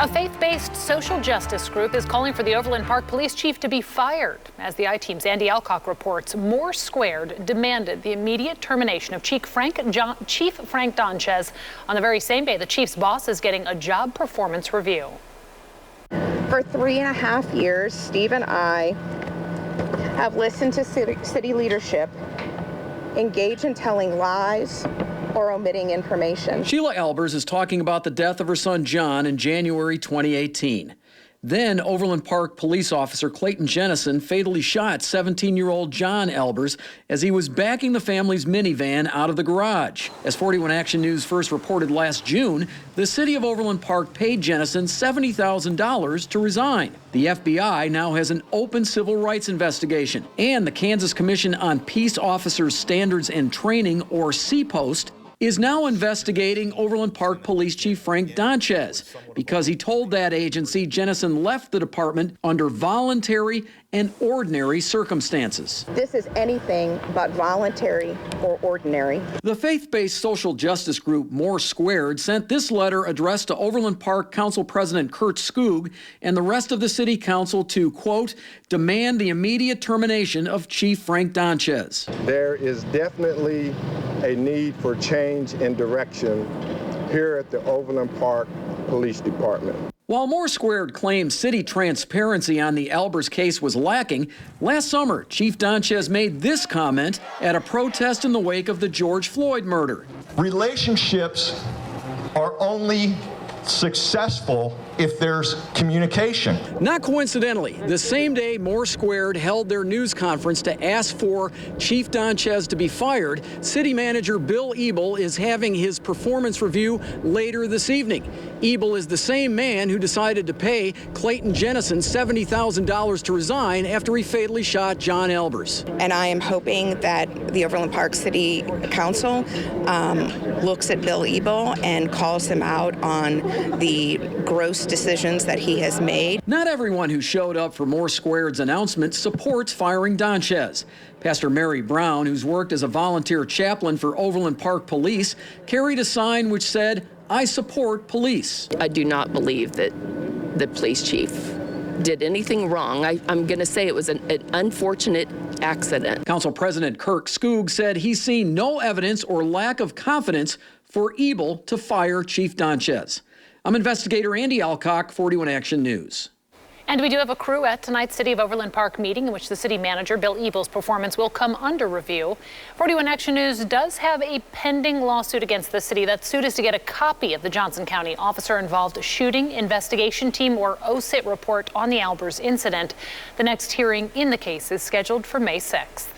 A faith-based social justice group is calling for the Overland Park police chief to be fired. As the I-Team's Andy Alcock reports, More Squared demanded the immediate termination of Chief Frank Donchez on the very same day the chief's boss is getting a job performance review. For 3.5 years, Steve and I have listened to city leadership engage in telling lies or omitting information. SHEILA ALBERS is talking about the death of her son John in January 2018. Then Overland Park police officer Clayton Jennison fatally shot 17-year-old John ALBERS as he was backing the family's minivan out of the garage. As 41 Action News first reported last June, the city of Overland Park paid Jennison $70,000 to resign. The FBI now has an open civil rights investigation, and the Kansas Commission on Peace Officers Standards and Training, or CPOST, is now investigating Overland Park Police Chief Frank Donchez because he told that agency Jennison left the department under voluntary and ordinary circumstances. This is anything but voluntary or ordinary. The faith-based social justice group More Squared sent this letter addressed to Overland Park Council President Kurt Skoog and the rest of the city council to, quote, demand the immediate termination of Chief Frank Donchez. There is definitely a need for change in direction here at the Overland Park Police Department. While More Squared claims city transparency on the ALBERS case was lacking, last summer, Chief Donchez made this comment at a protest in the wake of the George Floyd murder. Relationships are only successful if there's communication. Not coincidentally, the same day More Squared held their news conference to ask for Chief Donchez to be fired, City Manager Bill Ebel is having his performance review later this evening. Ebel is the same man who decided to pay Clayton Jennison $70,000 to resign after he fatally shot John ALBERS. And I am hoping that the Overland Park City Council looks at Bill Ebel and calls him out on the gross decisions that he has made. Not everyone who showed up for More Squared's announcement supports firing Donchez. Pastor Mary Brown, who's worked as a volunteer chaplain for Overland Park Police, carried a sign which said, "I support police." I do not believe that the police chief did anything wrong. I'm going to say it was an unfortunate accident. Council President Kurt Skoog said he's seen no evidence or lack of confidence for Ebel to fire Chief Donchez. I'm investigator Andy Alcock, 41 Action News. And we do have a crew at tonight's City of Overland Park meeting in which the city manager, Bill Ebel's performance will come under review. 41 Action News does have a pending lawsuit against the city. That suit is to get a copy of the Johnson County officer-involved shooting investigation team, or OSIT, report on the ALBERS incident. The next hearing in the case is scheduled for May 6th.